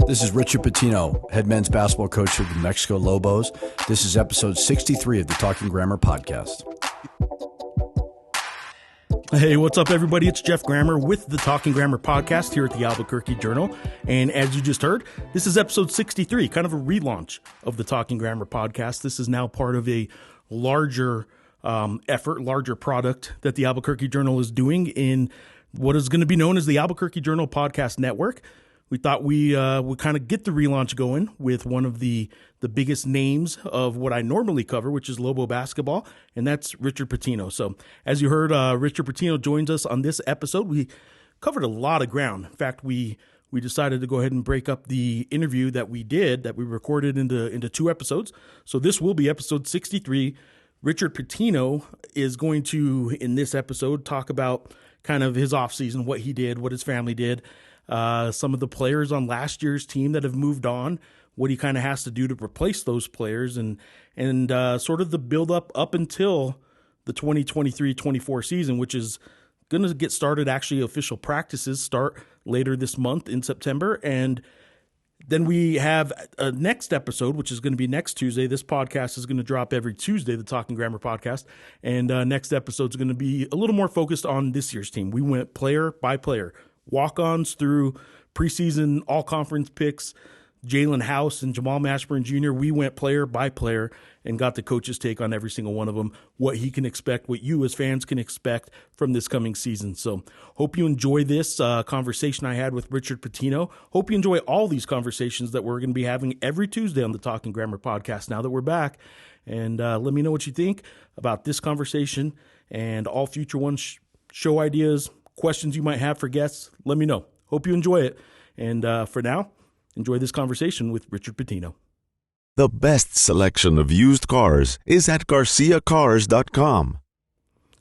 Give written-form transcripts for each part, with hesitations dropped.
This is Richard Pitino, head men's basketball coach of the New Mexico Lobos. This is episode 63 of the Talking Grammar podcast. Hey, what's up, everybody? It's Jeff Grammer with the Talking Grammar podcast here at the Albuquerque Journal. And as you just heard, this is episode 63, kind of a relaunch of the Talking Grammar podcast. This is now part of a larger effort, larger product that the Albuquerque Journal is doing in what is going to be known as the Albuquerque Journal Podcast Network. We thought we would kind of get the relaunch going with one of the biggest names of what I normally cover, which is Lobo basketball, and that's Richard Pitino. So as you heard, Richard Pitino joins us on this episode. We covered a lot of ground. In fact, we decided to go ahead and break up the interview that we recorded into two episodes. So this will be episode 63. Richard Pitino is going to, in this episode, talk about kind of his offseason, what he did, what his family did, some of the players on last year's team that have moved on, what he kind of has to do to replace those players, and sort of the build-up up until the 2023-24 season, which is going to get started. Actually, official practices start later this month in September, and then we have a next episode, which is going to be next Tuesday. This podcast is going to drop every Tuesday, the Talking Grammar podcast, and next episode is going to be a little more focused on this year's team. We went player by player, walk-ons through preseason all-conference picks, Jalen House and Jamal Mashburn Jr. We went player by player and got the coach's take on every single one of them, what he can expect, what you as fans can expect from this coming season. So hope you enjoy this conversation I had with Richard Pitino. Hope you enjoy all these conversations that we're going to be having every Tuesday on the Talking Grammar podcast now that we're back. And let me know what you think about this conversation and all future ones, show ideas, questions you might have for guests. Let me know. Hope you enjoy it. And for now, enjoy this conversation with Richard Pitino. The best selection of used cars is at GarciaCars.com.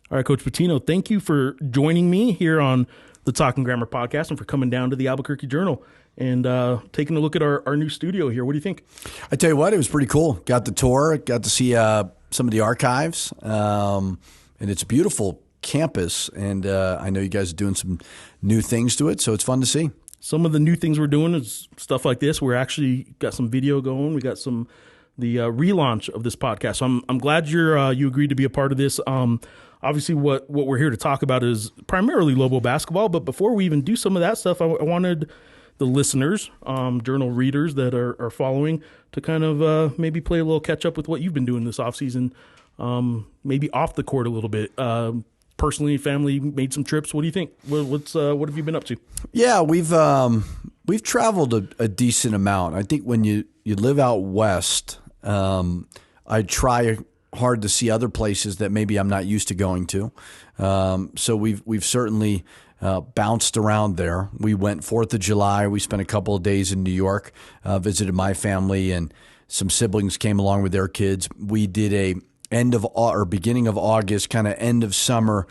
All right, Coach Pitino, thank you for joining me here on the Talking Grammar podcast and for coming down to the Albuquerque Journal and taking a look at our new studio here. What do you think? I tell you what, it was pretty cool. Got the tour, got to see some of the archives, and it's a beautiful campus, and I know you guys are doing some new things to it, so it's fun to see. Some of the new things we're doing is stuff like this. We're actually got some video going. We got the relaunch of this podcast. So I'm glad you agreed to be a part of this. Obviously, what we're here to talk about is primarily Lobo basketball. But before we even do some of that stuff, I wanted the listeners, journal readers that are following, to kind of maybe play a little catch up with what you've been doing this offseason, maybe off the court a little bit. Personally, family, made some trips. What do you think? What have you been up to? Yeah, we've traveled a decent amount. I think when you live out west, I try hard to see other places that maybe I'm not used to going to. So we've certainly bounced around there. We went 4th of July. We spent a couple of days in New York, visited my family, and some siblings came along with their kids. We did a beginning of August, kind of end of summer,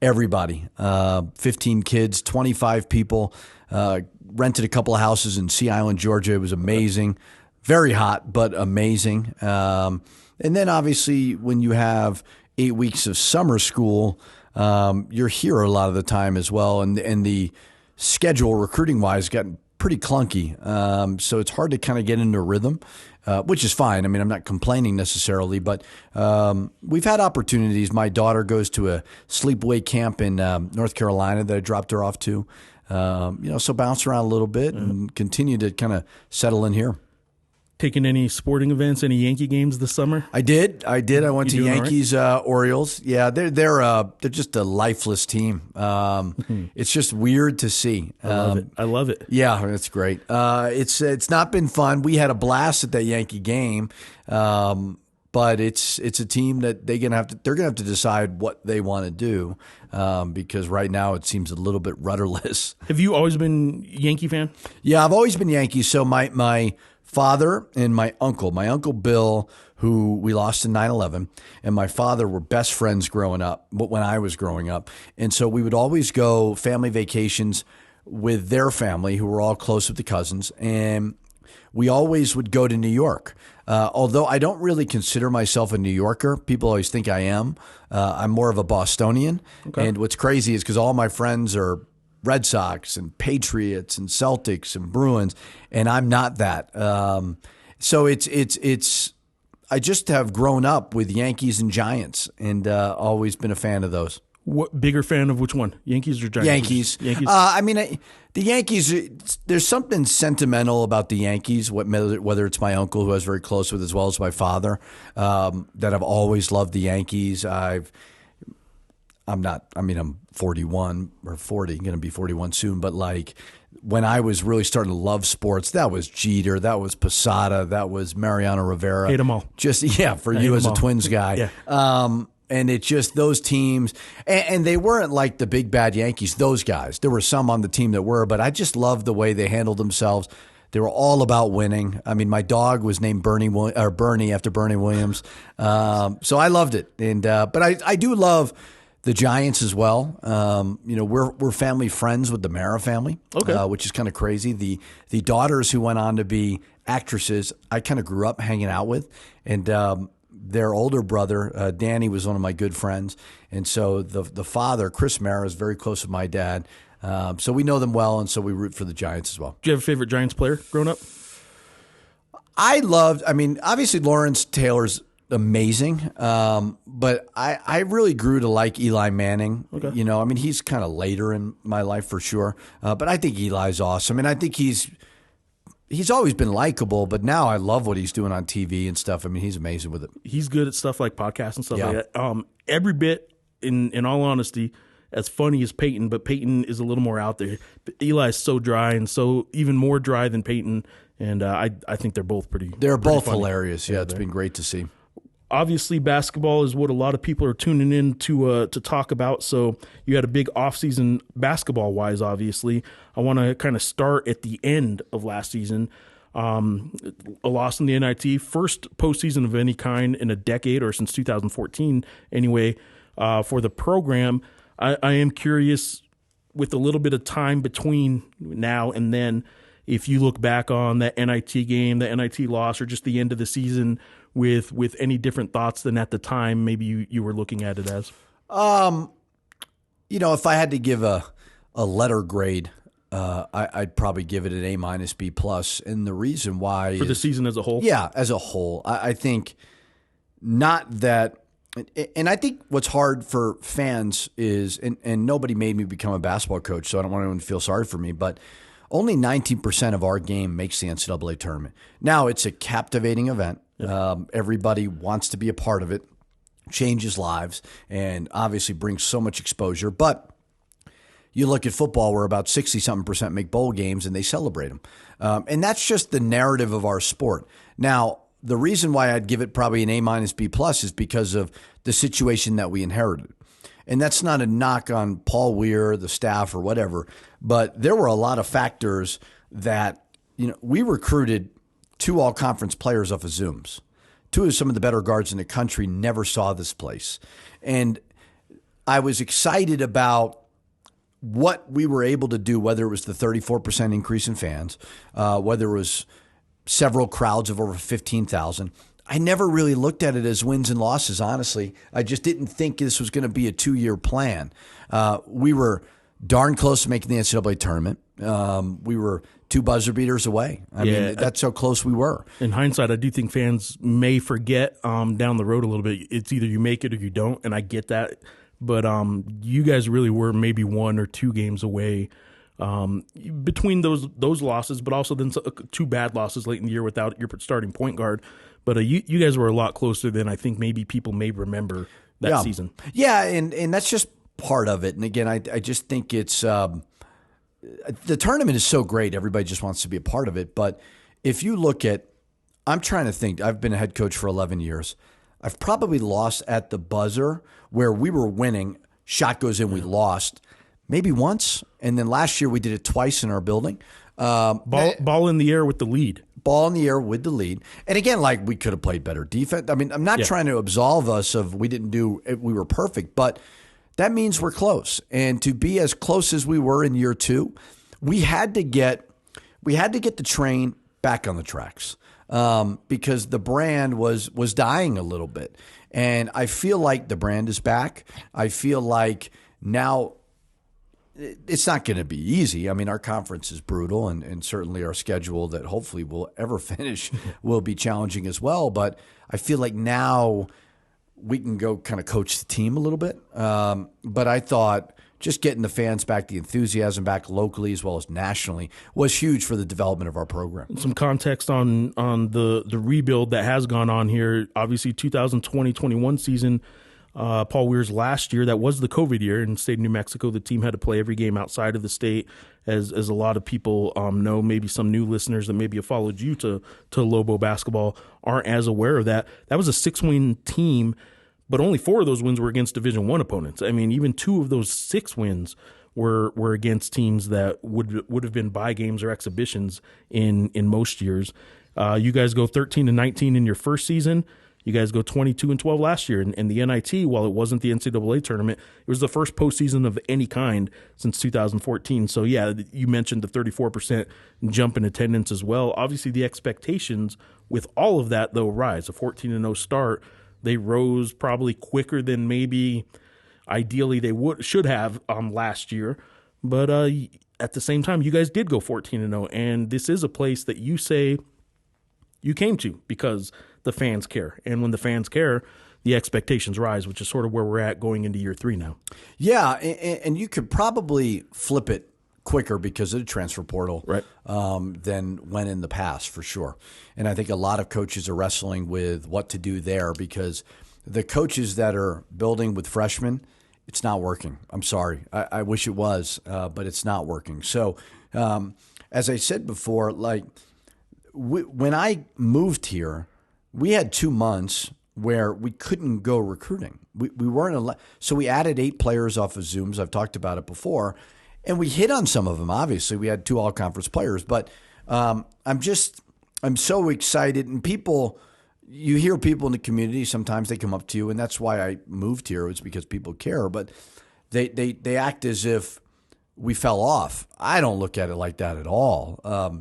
everybody, 15 kids, 25 people, rented a couple of houses in Sea Island, Georgia. It was amazing, very hot, but amazing. And then obviously when you have 8 weeks of summer school, you're here a lot of the time as well. And the schedule recruiting wise got pretty clunky. So it's hard to kind of get into a rhythm. Which is fine. I mean, I'm not complaining necessarily, but we've had opportunities. My daughter goes to a sleepaway camp in North Carolina that I dropped her off to. So bounce around a little bit and continue to kind of settle in here. Taking any sporting events, any Yankee games this summer? I did. I went to Yankees, Orioles. Yeah, they're just a lifeless team. It's just weird to see. I love it. Yeah, it's great. It's not been fun. We had a blast at that Yankee game, but it's a team that they're gonna have to decide what they want to do because right now it seems a little bit rudderless. Have you always been Yankee fan? Yeah, I've always been Yankee. So my father and my uncle Bill, who we lost in 9/11, and my father were best friends growing up, when I was growing up. And so we would always go family vacations with their family, who were all close with the cousins. And we always would go to New York. Although I don't really consider myself a New Yorker, people always think I am. I'm more of a Bostonian. Okay. And what's crazy is because all my friends are Red Sox and Patriots and Celtics and Bruins, and I'm not that. So it's. I just have grown up with Yankees and Giants, and always been a fan of those. What bigger fan of which one, Yankees or Giants? Yankees. The Yankees. There's something sentimental about the Yankees. Whether it's my uncle, who I was very close with, as well as my father, that I've always loved the Yankees. I'm 41 or 40, going to be 41 soon. But like when I was really starting to love sports, that was Jeter, that was Posada, that was Mariano Rivera. Hate them all. For you as a Twins guy. Yeah. And it's just those teams, and they weren't like the big bad Yankees, those guys. There were some on the team that were, but I just loved the way they handled themselves. They were all about winning. I mean, my dog was named Bernie after Bernie Williams. So I loved it. And but I do love the Giants as well. We're family friends with the Mara family, which is kind of crazy. The daughters who went on to be actresses, I kind of grew up hanging out with, and their older brother, Danny, was one of my good friends. And so the father, Chris Mara, is very close with my dad. So we know them well, and so we root for the Giants as well. Do you have a favorite Giants player growing up? Obviously Lawrence Taylor's amazing, but I really grew to like Eli Manning. Okay. He's kind of later in my life for sure, but I think Eli's awesome. And I think he's always been likable, but now I love what he's doing on TV and stuff. He's amazing with it. He's good at stuff like podcasts and stuff like that. Every bit, in all honesty, as funny as Peyton, but Peyton is a little more out there. Eli's so dry, and so even more dry than Peyton, and I think they're both pretty. They're pretty both funny. Hilarious. Yeah, it's been great to see. Obviously, basketball is what a lot of people are tuning in to talk about. So you had a big offseason basketball-wise, obviously. I want to kind of start at the end of last season. A loss in the NIT, first postseason of any kind in a decade, or since 2014 anyway, for the program. I am curious, with a little bit of time between now and then, if you look back on that NIT game, the NIT loss, or just the end of the season with any different thoughts than at the time maybe you were looking at it as? If I had to give a letter grade, I'd probably give it an A- B+. And the reason why for the season as a whole? Yeah, as a whole. I think not that, and I think what's hard for fans is, and nobody made me become a basketball coach, so I don't want anyone to feel sorry for me, but only 19% of our game makes the NCAA tournament. Now, it's a captivating event. Everybody wants to be a part of it, changes lives, and obviously brings so much exposure. But you look at football where about 60-something% make bowl games and they celebrate them. And that's just the narrative of our sport. Now, the reason why I'd give it probably an A- B+ is because of the situation that we inherited. And that's not a knock on Paul Weir, the staff, or whatever, but there were a lot of factors that, we recruited 2 all-conference players off of Zooms. 2 of some of the better guards in the country never saw this place. And I was excited about what we were able to do, whether it was the 34% increase in fans, whether it was several crowds of over 15,000. I never really looked at it as wins and losses, honestly. I just didn't think this was going to be a 2-year plan. We were darn close to making the NCAA tournament. We were 2 buzzer beaters away. I mean, that's how close we were. In hindsight, I do think fans may forget down the road a little bit. It's either you make it or you don't, and I get that. But you guys really were maybe 1 or 2 games away between those losses, but also then 2 bad losses late in the year without your starting point guard. But you guys were a lot closer than I think maybe people may remember that season. Yeah, and that's just part of it. And again, I just think it's the tournament is so great. Everybody just wants to be a part of it. But if you look at, I'm trying to think, I've been a head coach for 11 years. I've probably lost at the buzzer where we were winning, shot goes in, we lost maybe once. And then last year we did it twice in our building. Ball in the air with the lead. Ball in the air with the lead. And again, like we could have played better defense. I mean, I'm not trying to absolve us of we were perfect, but that means we're close. And to be as close as we were in year 2, we had to get the train back on the tracks because the brand was dying a little bit. And I feel like the brand is back. I feel like now it's not going to be easy. I mean, our conference is brutal, and certainly our schedule that hopefully we'll ever finish will be challenging as well. But I feel like now we can go kind of coach the team a little bit. But I thought just getting the fans back, the enthusiasm back locally as well as nationally was huge for the development of our program. Some context on the rebuild that has gone on here. Obviously, 2020-21 season, Paul Weir's last year, that was the COVID year in the state of New Mexico. The team had to play every game outside of the state, as a lot of people know. Maybe some new listeners that maybe have followed you to Lobo basketball aren't as aware of that. That was a 6-win team, but only 4 of those wins were against Division I opponents. I mean, even 2 of those 6 wins were against teams that would have been bye games or exhibitions in most years. You guys go 13-19 in your first season. You guys go 22-12 last year. And the NIT, while it wasn't the NCAA tournament, it was the first postseason of any kind since 2014. So, yeah, you mentioned the 34% jump in attendance as well. Obviously, the expectations with all of that, though, rise. A 14-0 start, they rose probably quicker than maybe ideally they should have last year. But at the same time, you guys did go 14-0, and this is a place that you say you came to because the fans care. And when the fans care, the expectations rise, which is sort of where we're at going into year 3 now. Yeah, and you could probably flip it quicker because of the transfer portal, right, than when in the past, for sure. And I think a lot of coaches are wrestling with what to do there because the coaches that are building with freshmen, it's not working. I'm sorry. I wish it was, but it's not working. So as I said before, like when I moved here, we had 2 months where we couldn't go recruiting. We weren't so we added 8 players off of Zooms. I've talked about it before. And we hit on some of them, obviously. We had 2 all-conference players. But I'm so excited. And you hear people in the community, sometimes they come up to you, and that's why I moved here, was because people care. But they act as if we fell off. I don't look at it like that at all.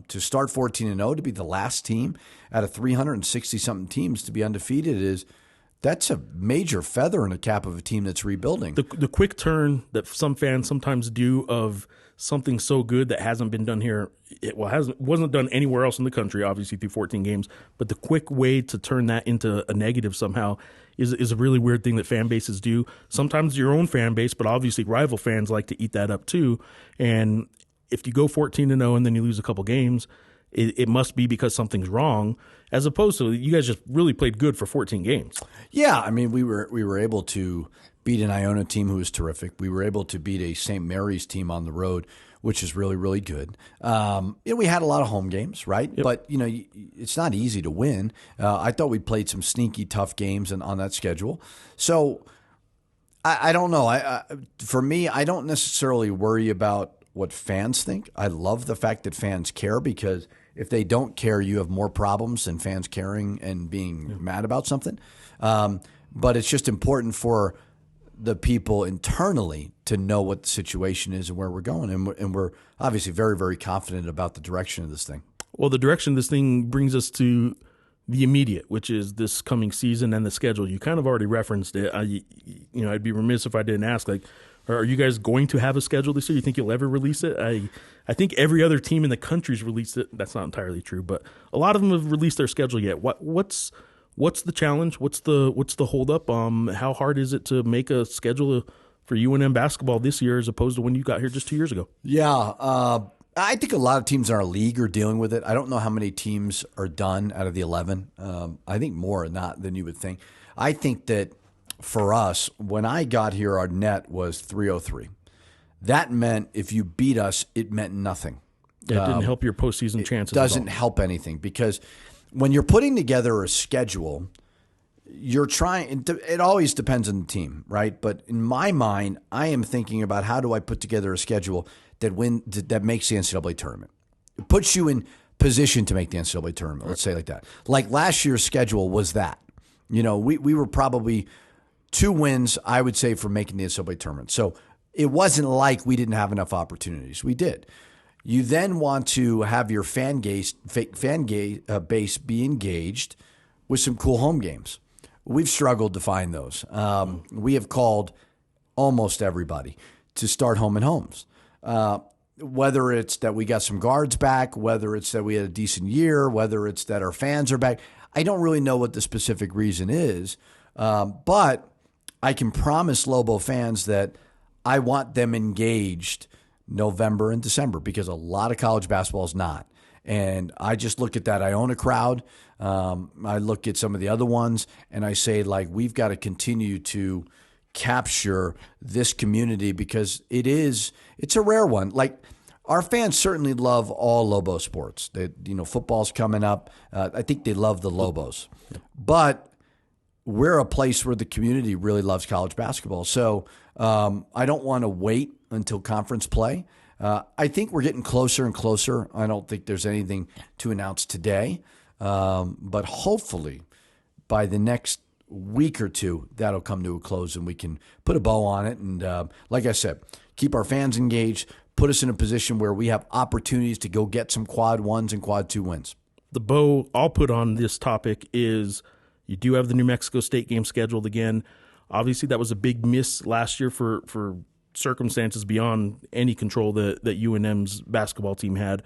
To start 14-0, to be the last team out of 360-something teams to be undefeated that's a major feather in the cap of a team that's rebuilding. The quick turn that some fans sometimes do of something so good that hasn't been done here, wasn't done anywhere else in the country, obviously through 14 games, but the quick way to turn that into a negative somehow is a really weird thing that fan bases do. Sometimes your own fan base, but obviously rival fans like to eat that up too. And if you go 14-0 and then you lose a couple games, it must be because something's wrong, as opposed to you guys just really played good for 14 games. Yeah, I mean, we were able to beat an Iona team who was terrific. We were able to beat a St. Mary's team on the road, which is really, really good. We had a lot of home games, right? Yep. But, it's not easy to win. I thought we played some sneaky, tough games on that schedule. So I don't know. For me, I don't necessarily worry about what fans think. I love the fact that fans care, because if they don't care, you have more problems than fans caring and being mad about something. But it's just important for the people internally to know what the situation is and where we're going. And we're obviously very, very confident about the direction of this thing. Well, the direction of this thing brings us to the immediate, which is this coming season and the schedule. You kind of already referenced it. I'd be remiss if I didn't ask, are you guys going to have a schedule this year? You think you'll ever release it? I think every other team in the country's released it. That's not entirely true, but a lot of them have released their schedule yet. What's the challenge? What's the holdup? How hard is it to make a schedule for UNM basketball this year as opposed to when you got here just 2 years ago? Yeah, I think a lot of teams in our league are dealing with it. I don't know how many teams are done out of the 11. I think more are not than you would think. I think that for us, when I got here, our net was 303. That meant if you beat us, it meant nothing. Yeah, it didn't help your postseason chances. It doesn't help anything, because when you're putting together a schedule, you're trying. It always depends on the team, right? But in my mind, I am thinking about how do I put together a schedule that makes the NCAA tournament. It puts you in position to make the NCAA tournament. Let's say like that. Like last year's schedule was that. We were probably 2 wins, I would say, for making the NCAA tournament. So it wasn't like we didn't have enough opportunities. We did. You then want to have your fan base be engaged with some cool home games. We've struggled to find those. We have called almost everybody to start home and homes. Whether it's that we got some guards back, whether it's that we had a decent year, whether it's that our fans are back, I don't really know what the specific reason is. But I can promise Lobo fans that I want them engaged November and December, because a lot of college basketball is not. And I just look at that. I own a crowd. I look at some of the other ones, and I say, like, we've got to continue to capture this community, because it's a rare one. Like, our fans certainly love all Lobo sports. Football's coming up. I think they love the Lobos, but we're a place where the community really loves college basketball. So I don't want to wait until conference play. I think we're getting closer and closer. I don't think there's anything to announce today, but hopefully by the next week or two, that'll come to a close and we can put a bow on it. And like I said, keep our fans engaged, put us in a position where we have opportunities to go get some quad ones and quad two wins. The bow I'll put on this topic is you do have the New Mexico State game scheduled again. Obviously, that was a big miss last year for circumstances beyond any control that UNM's basketball team had.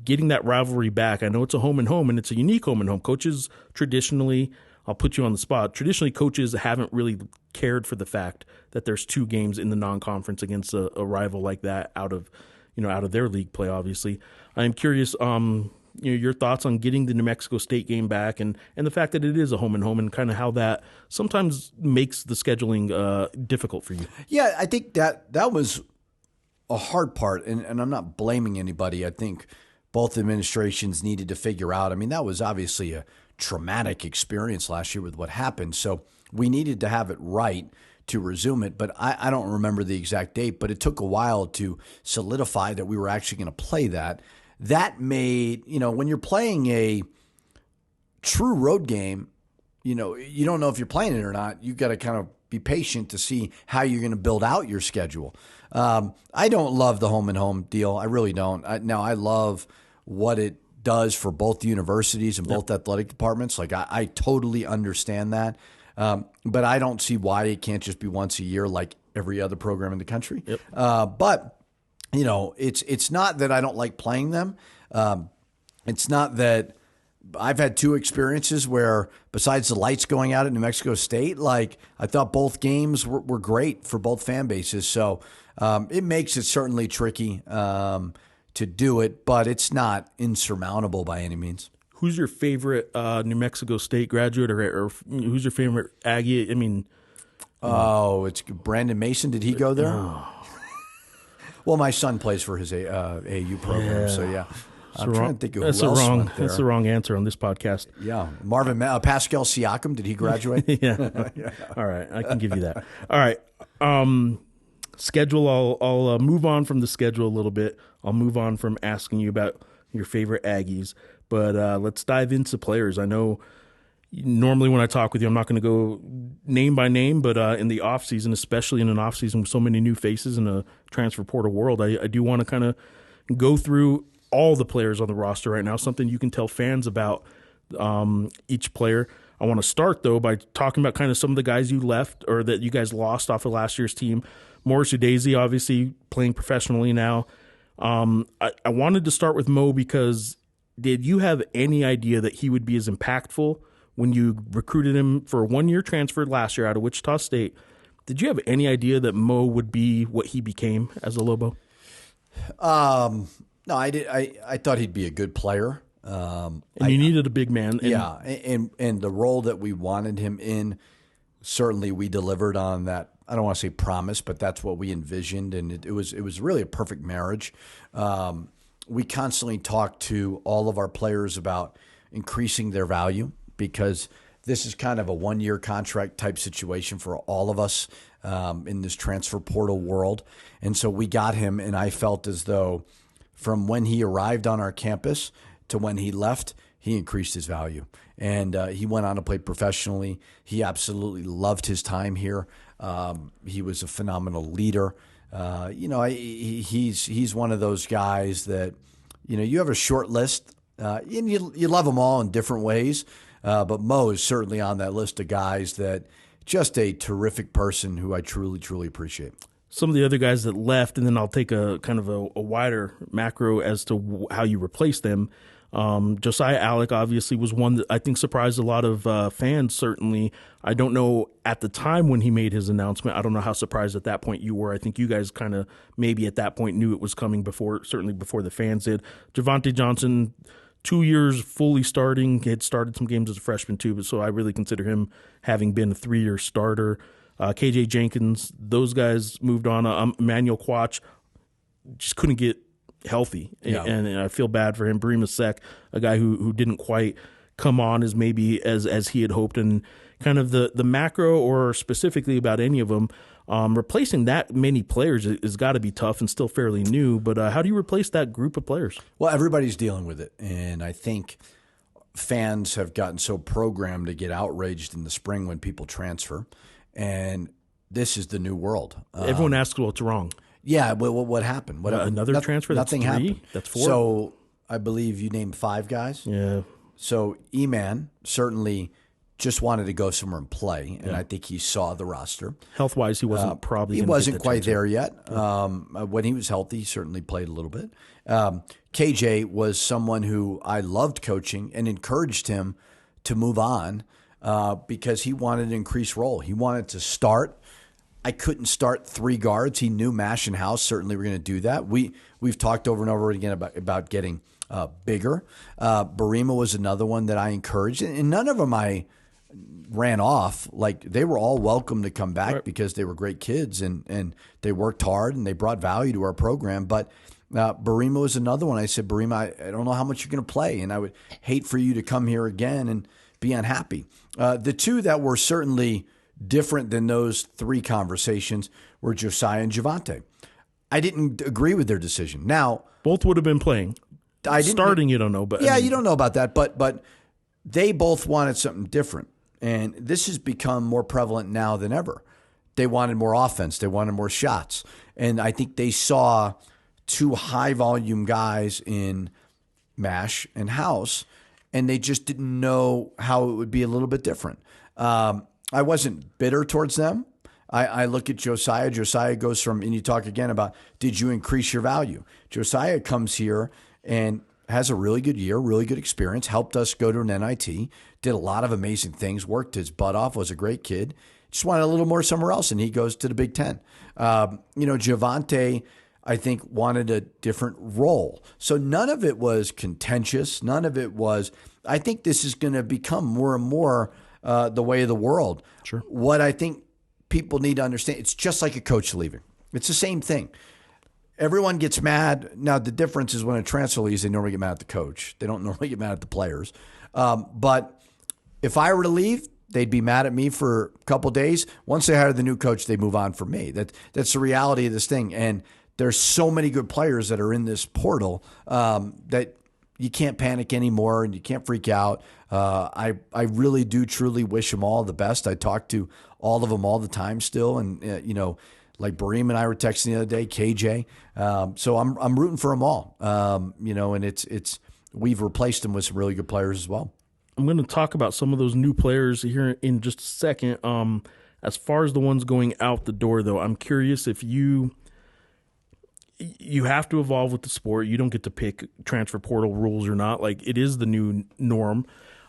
Getting that rivalry back, I know it's a home and home, and it's a unique home and home. Coaches traditionally, I'll put you on the spot. Traditionally, coaches haven't really cared for the fact that there's two games in the non-conference against a rival like that out of their league play. Obviously, I'm curious, your thoughts on getting the New Mexico State game back, and the fact that it is a home and home, and kind of how that sometimes makes the scheduling difficult for you. Yeah, I think that was a hard part, and I'm not blaming anybody. I think both administrations needed to figure out. I mean, that was obviously a traumatic experience last year with what happened. So we needed to have it right to resume it. But I don't remember the exact date, but it took a while to solidify that we were actually going to play that. That made, when you're playing a true road game, you don't know if you're playing it or not. You got to kind of be patient to see how you're going to build out your schedule. I don't love the home and home deal. I really don't. I love what it does for both universities and both athletic departments. Like, I totally understand that. But I don't see why it can't just be once a year like every other program in the country. Yep. But it's not that I don't like playing them. It's not that I've had two experiences where, besides the lights going out at New Mexico State, like, I thought both games were great for both fan bases. So it makes it certainly tricky to do it, but it's not insurmountable by any means. Who's your favorite New Mexico State graduate, or who's your favorite Aggie? I mean, it's Brandon Mason. Did he go there? No. Well, my son plays for his AU program, so yeah. I'm trying to think of who else went there. That's the wrong answer on this podcast. Yeah, Pascal Siakam. Did he graduate? Yeah. All right, I can give you that. All right. Schedule. I'll move on from the schedule a little bit. I'll move on from asking you about your favorite Aggies, but let's dive into players. I know normally when I talk with you, I'm not going to go name by name, but in the offseason, especially in an offseason with so many new faces in a transfer portal world, I do want to kind of go through all the players on the roster right now, something you can tell fans about each player. I want to start, though, by talking about kind of some of the guys you left or that you guys lost off of last year's team. Morris Udeze, obviously playing professionally now. I wanted to start with Mo because did you have any idea that he would be as impactful when you recruited him for a one-year transfer last year out of Wichita State? Did you have any idea that Mo would be what he became as a Lobo? No, I did. I thought he'd be a good player. And you needed a big man. And the role that we wanted him in, certainly we delivered on that. I don't want to say promise, but that's what we envisioned, and it was really a perfect marriage. We constantly talk to all of our players about increasing their value because this is kind of a one-year contract type situation for all of us in this transfer portal world. And so we got him, and I felt as though from when he arrived on our campus to when he left, he increased his value. And he went on to play professionally. He absolutely loved his time here. He was a phenomenal leader. He's one of those guys that, you have a short list, and you love them all in different ways. But Mo is certainly on that list of guys that just a terrific person who I truly, truly appreciate. some of the other guys that left, and then I'll take a kind of a wider macro as to how you replace them. Josiah Alec obviously was one that I think surprised a lot of fans, certainly. I don't know at the time when he made his announcement. I don't know how surprised at that point you were. I think you guys kind of maybe at that point knew it was coming certainly before the fans did. Javonte Johnson, 2 years fully starting. He had started some games as a freshman too, but so I really consider him having been a 3-year starter. KJ Jenkins, those guys moved on. Emmanuel Quach just couldn't get healthy, and I feel bad for him. Barima Sek, a guy who didn't quite come on as maybe as he had hoped, and kind of the macro or specifically about any of them, replacing that many players has got to be tough and still fairly new. But how do you replace that group of players? Well, everybody's dealing with it, and I think fans have gotten so programmed to get outraged in the spring when people transfer, and this is the new world. Everyone asks what's wrong. Yeah, what happened? Another transfer? Nothing that's 3? happened. That's 4? So I believe you named 5 guys. Yeah. So E-Man certainly just wanted to go somewhere and play, and I think he saw the roster. Health-wise, he wasn't He wasn't quite there yet. When he was healthy, he certainly played a little bit. KJ was someone who I loved coaching and encouraged him to move on because he wanted an increased role. He wanted to start. I couldn't start 3 guards. He knew Mash and House certainly were going to do that. We've talked over and over again about getting bigger. Barima was another one that I encouraged, and none of them I ran off. Like, they were all welcome to come back because they were great kids and they worked hard and they brought value to our program. But Barima was another one. I said, Barima, I don't know how much you're going to play, and I would hate for you to come here again and be unhappy. The 2 that were certainly different than those 3 conversations were Josiah and Javonte. I didn't agree with their decision. Now, both would have been playing. Starting, you don't know, but you don't know about that. But they both wanted something different, and this has become more prevalent now than ever. They wanted more offense. They wanted more shots, and I think they saw 2 high volume guys in Mash and House, and they just didn't know how it would be a little bit different. I wasn't bitter towards them. I look at Josiah. Josiah goes from, and you talk again about, did you increase your value? Josiah comes here and has a really good year, really good experience, helped us go to an NIT, did a lot of amazing things, worked his butt off, was a great kid, just wanted a little more somewhere else, and he goes to the Big Ten. Javonte, I think, wanted a different role. So none of it was contentious. None of it was, I think this is going to become more and more the way of the world. Sure. What I think people need to understand, it's just like a coach leaving. It's the same thing. Everyone gets mad. Now, the difference is when a transfer leaves, they normally get mad at the coach. They don't normally get mad at the players. But if I were to leave, they'd be mad at me for a couple days. Once they hire the new coach, they move on from me. That's the reality of this thing. And there's so many good players that are in this portal that you can't panic anymore and you can't freak out. I really do truly wish them all the best. I talk to all of them all the time still. And, like Bareem and I were texting the other day, KJ. So I'm rooting for them all. And we've replaced them with some really good players as well. I'm going to talk about some of those new players here in just a second. As far as the ones going out the door, though, I'm curious if you have to evolve with the sport. You don't get to pick transfer portal rules or not. Like, it is the new norm.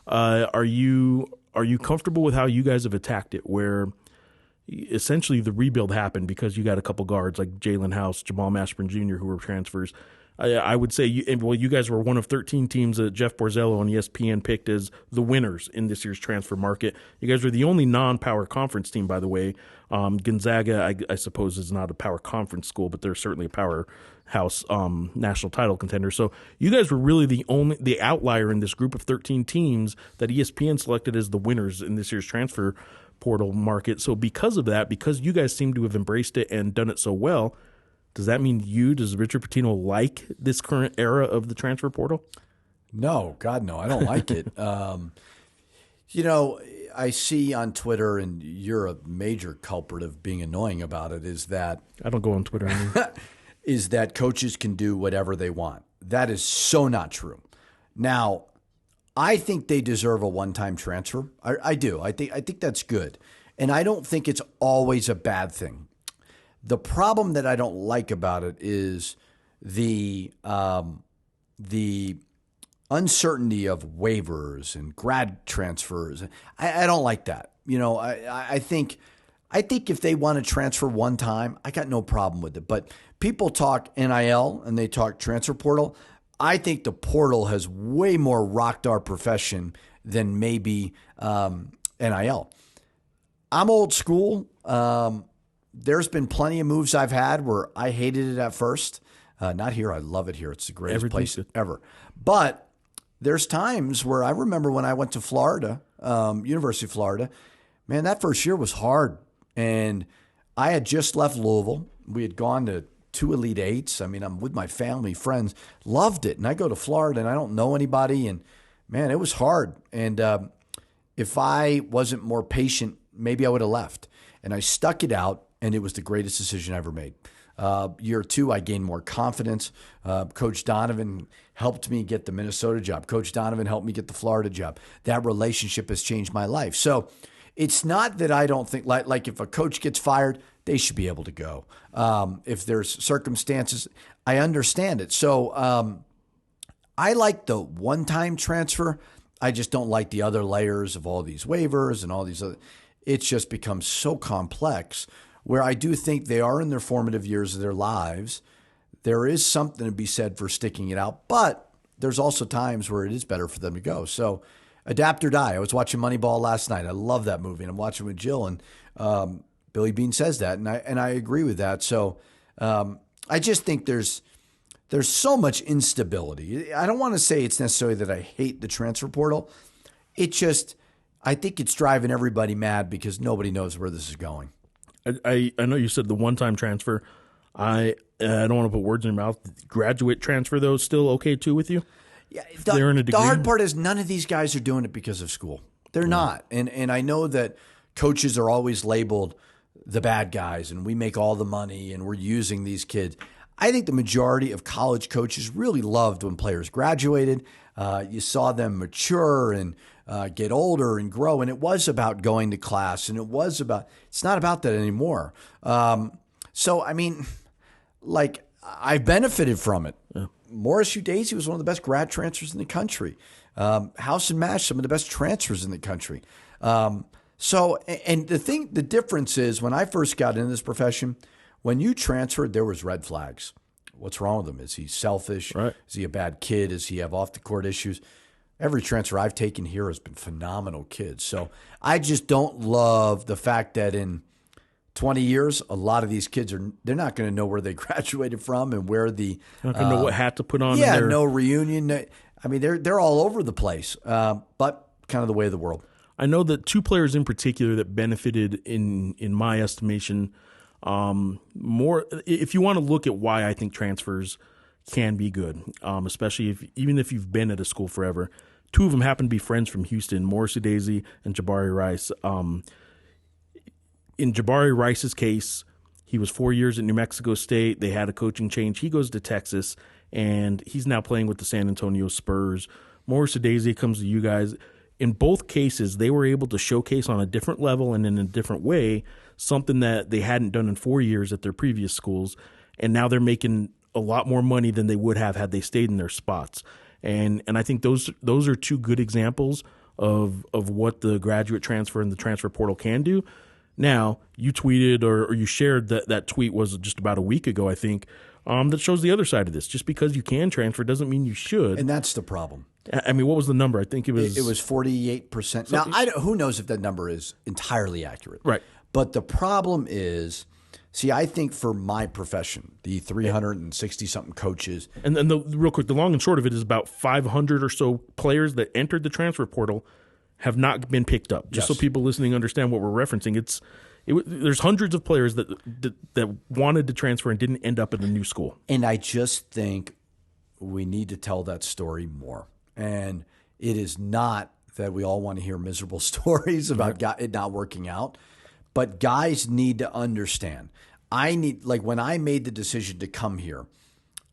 Are you comfortable with how you guys have attacked it, where essentially the rebuild happened because you got a couple guards like Jalen House, Jamal Mashburn Jr., who were transfers? I would say, you guys were one of 13 teams that Jeff Borzello on ESPN picked as the winners in this year's transfer market. You guys were the only non-power conference team, by the way. Gonzaga, I suppose, is not a power conference school, but they're certainly a powerhouse national title contender. So you guys were really the outlier in this group of 13 teams that ESPN selected as the winners in this year's transfer portal market. So because of that, because you guys seem to have embraced it and done it so well, does that mean does Richard Pitino like this current era of the transfer portal? No, God, no. I don't like it. I see on Twitter, and you're a major culprit of being annoying about it, is that I don't go on Twitter anymore. is that coaches can do whatever they want. That is so not true. Now, I think they deserve a one-time transfer. I do. I think that's good. And I don't think it's always a bad thing. The problem that I don't like about it is the uncertainty of waivers and grad transfers. I don't like that. I think if they want to transfer one time, I got no problem with it. But people talk NIL and they talk transfer portal. I think the portal has way more rocked our profession than maybe NIL. I'm old school. There's been plenty of moves I've had where I hated it at first. Not here. I love it here. It's the greatest place ever. But there's times where I remember when I went to Florida, University of Florida, man, that first year was hard. And I had just left Louisville. We had gone to 2 Elite Eights. I mean, I'm with my family, friends, loved it. And I go to Florida and I don't know anybody. And man, it was hard. And if I wasn't more patient, maybe I would have left. And I stuck it out, and it was the greatest decision I ever made. Year 2, I gained more confidence. Coach Donovan helped me get the Minnesota job. Coach Donovan helped me get the Florida job. That relationship has changed my life. So it's not that I don't think, like if a coach gets fired, they should be able to go. If there's circumstances, I understand it. So I like the one-time transfer. I just don't like the other layers of all these waivers and all these other. It's just become so complex where I do think they are in their formative years of their lives. There is something to be said for sticking it out, but there's also times where it is better for them to go. So adapt or die. I was watching Moneyball last night. I love that movie, and I'm watching with Jill, and Billy Beane says that, and I agree with that. So I just think there's so much instability. I don't want to say it's necessarily that I hate the transfer portal. It just, I think it's driving everybody mad because nobody knows where this is going. I know you said the one-time transfer. I don't want to put words in your mouth. Graduate transfer, though, is still okay, too, with you? Yeah, they're in a degree? The hard part is none of these guys are doing it because of school. They're not. And I know that coaches are always labeled the bad guys, and we make all the money, and we're using these kids. I think the majority of college coaches really loved when players graduated. You saw them mature and get older and grow, and it was about going to class, and it's not about that anymore. So, I mean, like, I benefited from it. Yeah. Morris Udeze was one of the best grad transfers in the country. House and Mash, some of the best transfers in the country. So, and the difference is when I first got into this profession, when you transferred, there was red flags. What's wrong with him? Is he selfish? Right. Is he a bad kid? Does he have off-the-court issues? Every transfer I've taken here has been phenomenal kids. So I just don't love the fact that in 20 years, a lot of these kids they're not going to know where they graduated from and where the not going to know what hat to put on. Yeah, no reunion. I mean, they're all over the place, but kind of the way of the world. I know that 2 players in particular that benefited in my estimation more. If you want to look at why I think transfers can be good, especially even if you've been at a school forever. 2 of them happen to be friends from Houston, Morris Udeze and Jabari Rice. In Jabari Rice's case, he was 4 years at New Mexico State. They had a coaching change. He goes to Texas, and he's now playing with the San Antonio Spurs. Morris Udeze comes to you guys. In both cases, they were able to showcase on a different level and in a different way something that they hadn't done in 4 years at their previous schools, and now they're making a lot more money than they would have had they stayed in their spots. And I think those are 2 good examples of what the graduate transfer and the transfer portal can do. Now, you tweeted or you shared that tweet was just about a week ago, I think, that shows the other side of this. Just because you can transfer doesn't mean you should. And that's the problem. I mean, what was the number? I think it was 48%. Now, who knows if that number is entirely accurate. Right. But the problem is, see, I think for my profession, the 360-something coaches. And then real quick, the long and short of it is about 500 or so players that entered the transfer portal have not been picked up. Just so people listening understand what we're referencing, there's hundreds of players that wanted to transfer and didn't end up at a new school. And I just think we need to tell that story more. And it is not that we all want to hear miserable stories about it not working out, but guys need to understand. When I made the decision to come here,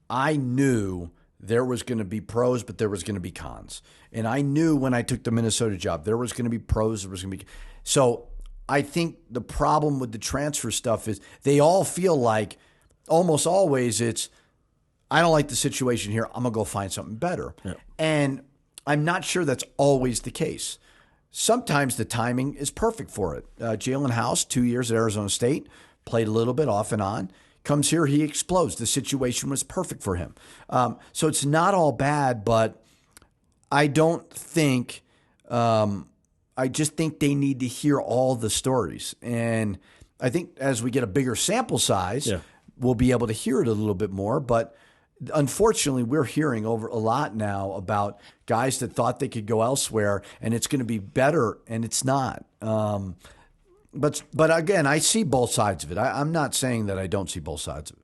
I knew there was going to be pros, but there was going to be cons. And I knew when I took the Minnesota job, there was going to be pros, there was going to be. So I think the problem with the transfer stuff is they all feel like almost always it's, I don't like the situation here, I'm going to go find something better. Yeah. And I'm not sure that's always the case. Sometimes the timing is perfect for it. Jalen House, 2 years at Arizona State, played a little bit off and on. Comes here, he explodes. The situation was perfect for him. So it's not all bad, but I don't think I just think they need to hear all the stories. And I think as we get a bigger sample size, we'll be able to hear it a little bit more. But unfortunately, we're hearing over a lot now about guys that thought they could go elsewhere and it's going to be better, and it's not. But again, I see both sides of it. I'm not saying that I don't see both sides of it.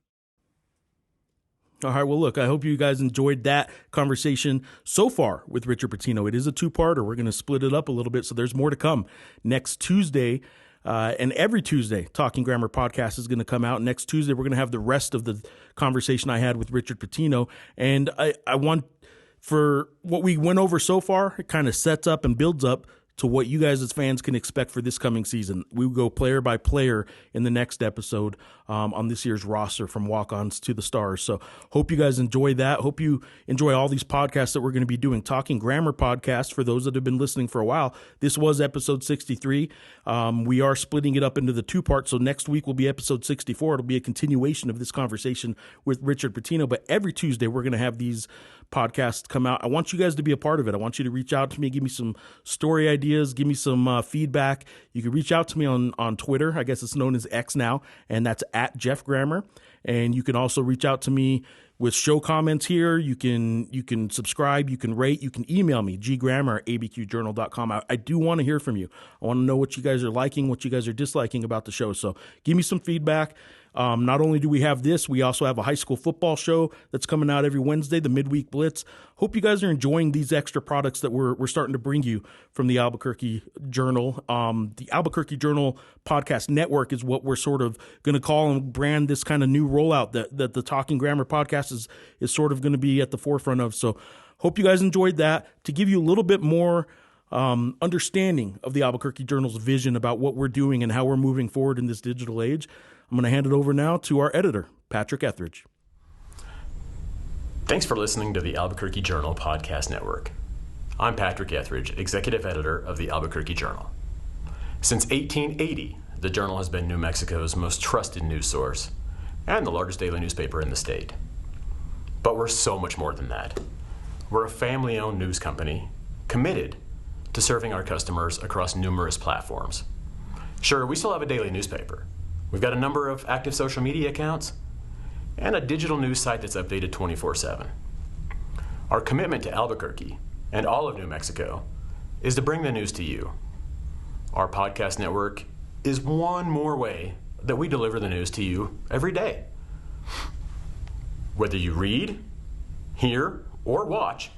All right, well, look, I hope you guys enjoyed that conversation so far with Richard Pitino. It is a two-parter. We're going to split it up a little bit, so there's more to come. Next Tuesday, and every Tuesday, Talking Grammar Podcast is going to come out. Next Tuesday, we're going to have the rest of the conversation I had with Richard Pitino. And I want, for what we went over so far, it kind of sets up and builds up to what you guys as fans can expect for this coming season. We will go player by player in the next episode on this year's roster, from walk-ons to the stars. So hope you guys enjoy that. Hope you enjoy all these podcasts that we're going to be doing. Talking Grammar Podcast, for those that have been listening for a while, this was episode 63. We are splitting it up into the two parts. So next week will be episode 64. It'll be a continuation of this conversation with Richard Pitino. But every Tuesday, we're going to have these podcasts come out. I want you guys to be a part of it. I want you to reach out to me, give me some story ideas, give me some feedback. You can reach out to me on Twitter. I guess it's known as X now, and that's at Jeff Grammer. And you can also reach out to me with show comments here. You can subscribe, you can rate, you can email me, grammer@abqjournal.com. I do want to hear from you. I want to know what you guys are liking, what you guys are disliking about the show. So give me some feedback. Not only do we have this, we also have a high school football show that's coming out every Wednesday, the Midweek Blitz. Hope you guys are enjoying these extra products that we're starting to bring you from the Albuquerque Journal. The Albuquerque Journal Podcast Network is what we're sort of going to call and brand this kind of new rollout that the Talking Grammar Podcast is sort of going to be at the forefront of. So hope you guys enjoyed that. To give you a little bit more understanding of the Albuquerque Journal's vision about what we're doing and how we're moving forward in this digital age, I'm going to hand it over now to our editor, Patrick Etheridge. Thanks for listening to the Albuquerque Journal Podcast Network. I'm Patrick Etheridge, executive editor of the Albuquerque Journal. Since 1880, the Journal has been New Mexico's most trusted news source and the largest daily newspaper in the state. But we're so much more than that. We're a family-owned news company committed to serving our customers across numerous platforms. Sure, we still have a daily newspaper. We've got a number of active social media accounts and a digital news site that's updated 24/7. Our commitment to Albuquerque and all of New Mexico is to bring the news to you. Our podcast network is one more way that we deliver the news to you every day. Whether you read, hear, or watch,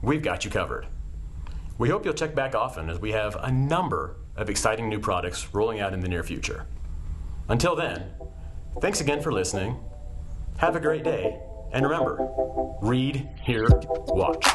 we've got you covered. We hope you'll check back often, as we have a number of exciting new products rolling out in the near future. Until then, thanks again for listening. Have a great day, and remember, read, hear, watch.